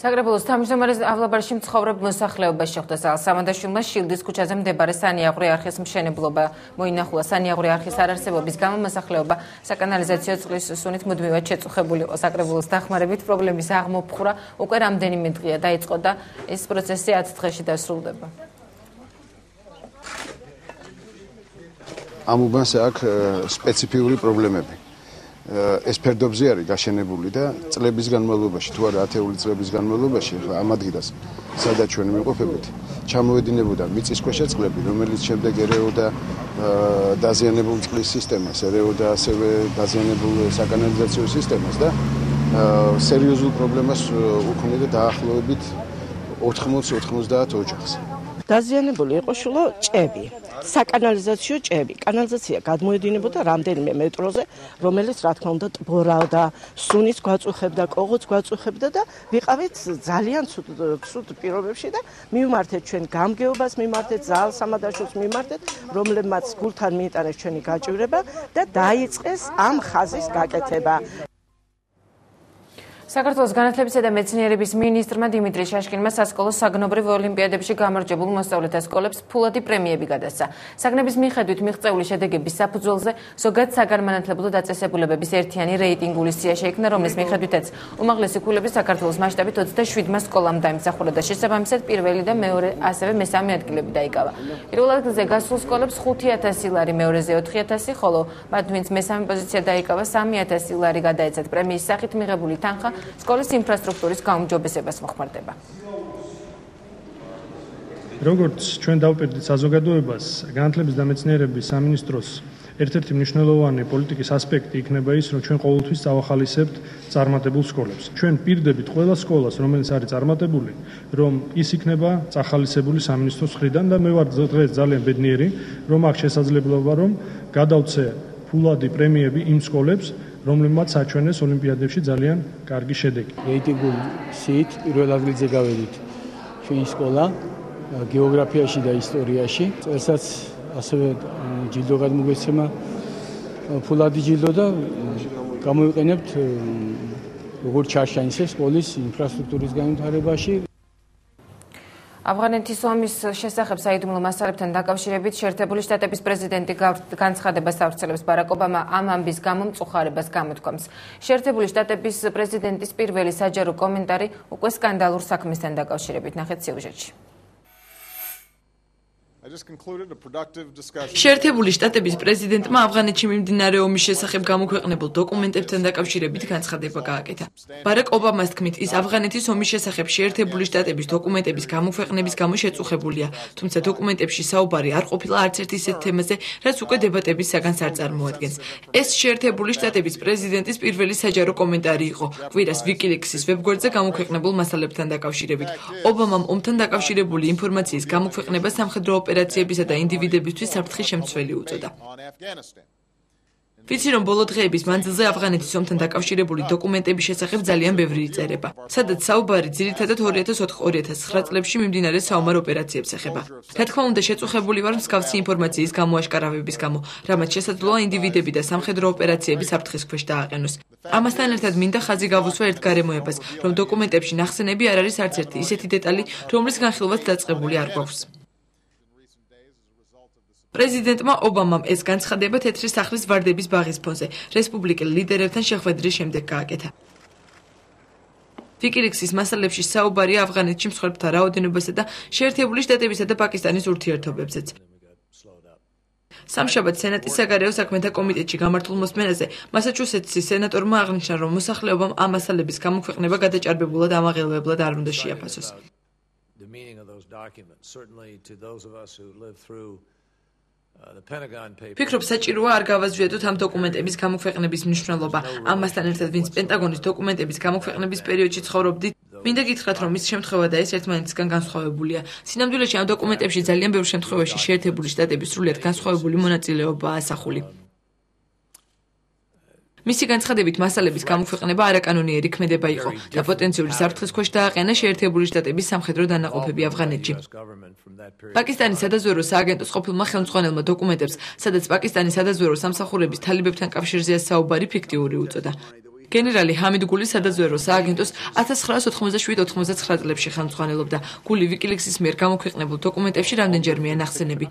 საგრებულოს თავმჯდომარის ავლაბარში მცხოვრებ მოსახლეობას შეხვდა სამანდაშვილმა შილდის ქუჩაზე მდებარე სანიაღვრე არხის მშენებლობა მოინახულა. სანიაღვრე არხის არარსებობის გამო მოსახლეობა საკანალიზაციო წყლის სუნით მუდმივად შეწუხებული იყო. საგრებულოს დახმარებით პრობლემის აღმოფხვრა უკვე რამდენიმე დღეა დაიწყო და ეს პროცესი 10 დღეში დასრულდება. ამ უბანს აქვს სპეციფიური პრობლემები. ეს ფერდობზე არის გაშენებული და წლების განმავლობაში, თუ არა ათეული წლების განმავლობაში, ამ ადგილას, სადაც ჩვენ ვიმყოფებით, ჩამოედინებოდა მიწისქვეშა წყლები, რომელიც შემდეგ ერეოდა დაზიანებულ წყლის სისტემას, ერეოდა ასევე დაზიანებულ საკანალიზაციო სისტემას და სერიოზულ პრობლემას უქმნიდა დაახლოებით 80-90 ოჯახს. დაზიანებული იყო შულო ჭები, საკანალიზაციო ჭები. კანალიზაცია გადმოედინებოდა რამდენიმე მეტროზე, რომელიც რა თქმა უნდა ტბორაოდა, სუნიც გვაწუხებდა, კოღოც გვაწუხებდა და ვიყავით ძალიან ცუდ პირობებში და მივმართეთ ჩვენ გამგეობას, მივმართეთ ზალ სამადაშოს მივმართეთ, რომლებმაც გულთან მიიტანეს ჩვენი გაჭირვება და დაიწყეს ამ ხაზის გაკეთება. საქართველოს განათლებისა და მეცნიერების მინისტრმა დიმიტრი შაშკინმა სასკოლო საგნობრივ ოლიმპიადებში გამარჯვებულ მოსწავლეთა სკოლებს ფულადი პრემიები გადასცა. საგნების მიხედვით მიღწეული შედეგების საფუძველზე ზოგად საგანმანათლებლო დაწესებულებების ერთიანი რეიტინგული სია შეიქმნა, რომლის მიხედვითაც უმაღლესი ქულები საქართველოს მასშტაბით 27 სკოლამ დაიმსახურა და შესაბამისად პირველი და მეორე ასევე მესამე ადგილები დაიკავა. პირველ ადგილზე გასულ სკოლებს 5000 ლარი, მეორეზე 4000, ხოლო მათ ვინც მესამე პოზიცია დაიკავა 3000 ლარი გადაეცათ. პრემიის სახით მიღებული თანხა სკოლის ინფრასტრუქტურის გაუმჯობესებას მოხმარდება. როგორც ჩვენ დავპირდით საზოგადოებას, განათლების და მეცნიერების სამინისტროს ერთ-ერთი მნიშვნელოვანი პოლიტიკის ასპექტი იქნება ის, რომ ჩვენ ყოველთვის წავახალისებთ წარმატებულ სკოლებს. ჩვენ პირდებით ყველა სკოლას, რომელიც არის წარმატებული, რომ ის იქნება წახალისებული სამინისტროს მხრიდან და მე ვარ დღეს ძალიან ბედნიერი, რომ აქვს შესაძლებლობა, რომ გადავცე ფულადი პრემიები იმ სკოლებს, რომლებმაც საჩვენეს ოლიმპიადებში ძალიან კარგი შედეგი. რეიტინგულ სიით პირველ ადგილზე გავედით ჩვენი სკოლა გეოგრაფიაში და ისტორიაში. წელსაც ასევე ჯილდო გადმოგვეცემა ფულადი ჯილდო და გამოვიყენებთ როგორც ჩარშაინსე სკოლის ინფრასტრუქტურის განვითარებაში. ავღანეთის ომის შესახებ საიდუმლო მასალებთან დაკავშირებით შეერთებული შტატების პრეზიდენტი განცხადებას ავრცელებს. ბარაკ ობამა ამ ამბის გამო მწუხარებას გამოთქვამს. შეერთებული შტატების პრეზიდენტის პირველი საჯარო კომენტარი უკვე სკანდალურ საქმესთან დაკავშირებით. ნახეთ სიუჟეტში. შეერთებული შტატების პრეზიდენტმა ავღანეთში მიმდინარე ომის შესახებ გამოქვეყნებულ დოკუმენტებთან დაკავშირებით განცხადება გააკეთა. ბარაკ ობამას თქმით, ის ავღანეთის ომის შესახებ შეერთებული შტატების დოკუმენტების გამოქვეყნების გამო შეწუხებულია, თუმცა დოკუმენტებში საუბარი არ ყოფილა არც ერთ ისეთ თემაზე, რაც უკვე დებატების საგანს არ წარმოადგენს. ეს შეერთებული შტატების პრეზიდენტის პირველი საჯარო კომენტარი იყო კვირას ვიკილიქსის ვებგვერდზე გამოქვეყნებულ მასალებთან დაკავშირებით. ობამამ ომთან დაკავშირებული ინფორმაციის გამოქვეყნება სამხედრო ოპერაციებისა და ინდივიდებისთვის საფრთხის შემცველი უწოდა. ვიცი, რომ ბოლო დღეების მანძილზე ავღანეთის ომთან დაკავშირებული დოკუმენტების შესახებ ძალიან ბევრი იწერება, სადაც საუბარი ძირითადად 2004-2009 წლებში მიმდინარე საომარ ოპერაციებს ეხება. რა თქმა უნდა, შეწუხებული ვარ მსგავსი ინფორმაციის გამოაშკარავების გამო, რამაც შესაძლოა ინდივიდები და სამხედრო ოპერაციები საფრთხის ქვეშ დააყენოს. ამასთან ერთად მინდა ხაზი გავუსვა ერთ გარემოებას, რომ დოკუმენტებში ნახსენები არ არის არც ერთი ისეთი დეტალი, რომლის განხილვაც დაწყებული არ გვაქვს. პრეზიდენტმა ობამამ ეს განცხადება თეთრი სახლის ვარდების ბაღის ფონზე რესპუბლიკელ ლიდერებთან შეხვედრის შემდეგ გააკეთა. ვიკილიქსის მასალებში საუბარია ავღანეთში მსხვერპლთა რაოდენობასა და შეერთებული შტატებისა და პაკისტანის ურთიერთობებზეც. სამშაბათ სენატის საგარეო საქმეთა კომიტეტში გამართულ მოსმენაზე მასაჩუსეტსის სენატორმა აღნიშნა, რომ მოსახლეობამ ამ მასალების გამოქვეყნება გადაჭარბებულად ამაღელვებლად არ უნდა შეაფასოს. ფიქრობ, საჭიროა არ გავაზრიადოთ ამ დოკუმენტების გამოქვეყნების მნიშვნელობა. ამასთან ერთად, ვინც პენტაგონის დოკუმენტების გამოქვეყნების პერიოდში ცხოვრობდით, მინდა გითხრათ, რომ ის შემთხვევა და ეს ერთმანეთისგან განსხვავებულია. სინამდვილეში ამ დოკუმენტებში ძალიან ბევრ შემთხვევაში შეერთებული შტატების სრულიად განსხვავებული მონაწილეობაა ასახული. მისი განცხადებით მასალების გამოქვეყნება არაკანონიერი ქმედება იყო და პოტენციური საფრთხის ქვეშ დააყენა შეერთებული შტატების სამხედრო დანაყოფები ავღანეთში. პაკისტანის სადაზვერვო სააგენტოს ყოფილმა ხელმძღვანელმა დოკუმენტებს, სადაც პაკისტანის სადაზვერვო სამსახურების თალიბებთან კავშირზეა საუბარი, ფიქტიური უწოდა. გენერალი ჰამიდ გული სადაზვერვო სააგენტოს 1987-99 წლებში ხელმძღვანელობდა. გული ვიკილიქსის მიერ გამოქვეყნებულ დოკუმენტებში რამდენჯერმეა ნახსენები.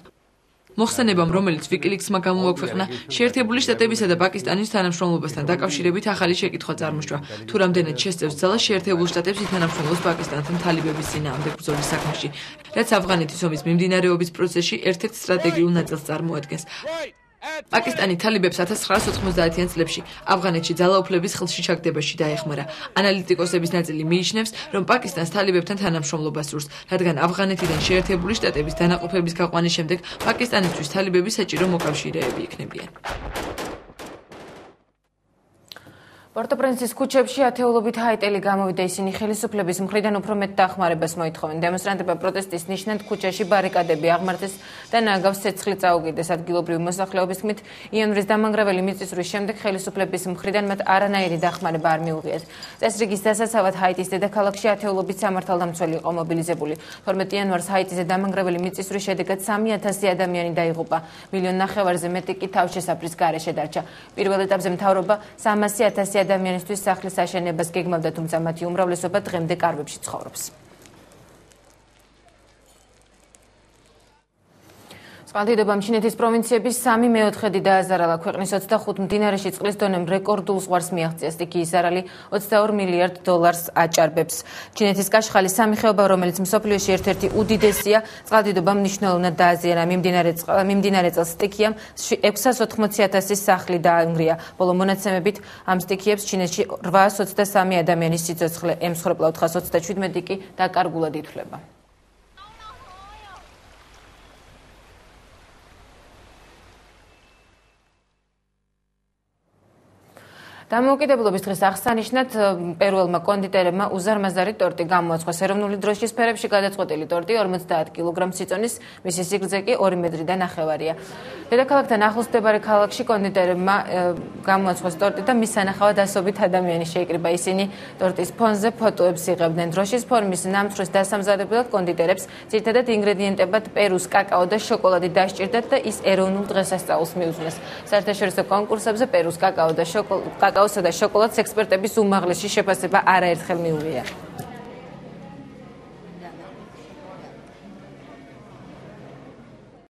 მოხსენებამ, რომელიც ვიკილიქსმა გამოაქვეყნა, შეერთებული შტატებისა და პაკისტანის თანამშრომლობასთან დაკავშირებით ახალი შეკითხვა წარმოშვა. თუ რამდენად შესწევს ძალა შეერთებულ შტატებს ითანამშრომლოს პაკისტანთან თალიბების წინააღმდეგ ბრძოლის საქმეში, რაც ავღანეთის ომის მიმდინარეობის პროცესში ერთ-ერთ სტრატეგიულ ნაწილს წარმოადგენს. პაკისტანი თალიბებს 1990-იან წლებში ავღანეთში ძალაუფლების ხელში ჩაგდებაში დაეხმარა. ანალიტიკოსების ნაწილი მიიჩნევს, რომ პაკისტანს თალიბებთან თანამშრომლობა სურს, რადგან ავღანეთიდან შეერთებული შტატების დანაყოფების გაყვანის შემდეგ პაკისტანისთვის თალიბები საჭირო მოკავშირეები იქნებიან. პორტო-პრენსის ქუჩებში ათეულობით ჰაიტელი გამოვიდა, ისინი ხელისუფლების მხრიდან უფრო მეტ დახმარებას მოითხოვენ. დემონსტრანტებმა პროტესტის ნიშნად ქუჩაში ბარიკადები აღმართეს და ნაგავს ცეცხლი წაუგიდეს. ადგილობრივი მოსახლეობის თქმით, იანვრის დამანგრეველი მიწისძვრის შემდეგ ხელისუფლების მხრიდან მათ არანაირი დახმარება არ მიუღიათ. წესრიგის დასაცავად ჰაიტის დედაქალაქში ათეულობით სამართალდამცველი იყო მობილიზებული. 12 იანვარს ჰაიტიზე დამანგრეველი მიწისძვრის შედეგად 3000 ადამიანი დაიღუპა. 1,5 მილიონზე მეტი კი თავშესაფრის გარეშე დარჩა. პირველ ეტაპზე მთავრობა 300,000 ადამიანისთვის სახლის აშენებას გეგმავდა, თუმცა მათი უმრავლესობა დღემდე კარვებში ცხოვრობს. წყალდიდობამ ჩინეთის პროვინციების 3/4 დააზარალა. ქვეყნის 25 მდინარეში წყლის დონემ რეკორდულ ზღვარს მიაღწია. სტიქიის ზარალი $22 მილიარდ აჭარბებს. ჩინეთის კაშხალი სამი ხეობა, რომელიც მსოფლიოში ერთ-ერთი უდიდესია, წყალდიდობამ მნიშვნელოვნად დააზიანა. მიმდინარე წელს სტიქიამ 680,000 სახლი დაანგრია. ბოლო მონაცემებით ამ სტიქიებს ჩინეთში 823 ადამიანის სიცოცხლე ემსხვერპლა, 427 კი დაკარგულად ითვლება. დამოუკიდებლობის დღის აღსანიშნად პერუელმა კონდიტერებმა უზარმაზარი ტორტი გამოაცხოს. ეროვნული დროშის ფერებში გადაწყვეტილი ტორტი 50 კილოგრამს იწონის, მისი სიგრძე კი 2 მეტრი და ნახევარია. დედაქალაქთან ახლოს მდებარე ქალაქში კონდიტერებმა გამოაცხოს ტორტი და მის სანახავად ასობით ადამიანი შეიკრიბა. ისინი ტორტის ფონზე ფოტოებს იღებდნენ. დროშის ფორმის ნამცხვრის დასამზადებლად კონდიტერებს ძირითადად ინგრედიენტებად პერუს კაკაო და შოკოლადი დასჭირდათ და ის ეროვნულ დღესასწაულს მიუძღვნეს. საერთაშორისო კონკურსებზე პერუს კაკაოსა და შოკოლადს ექსპერტების უმაღლესი შეფასება არაერთხელ მიუღია.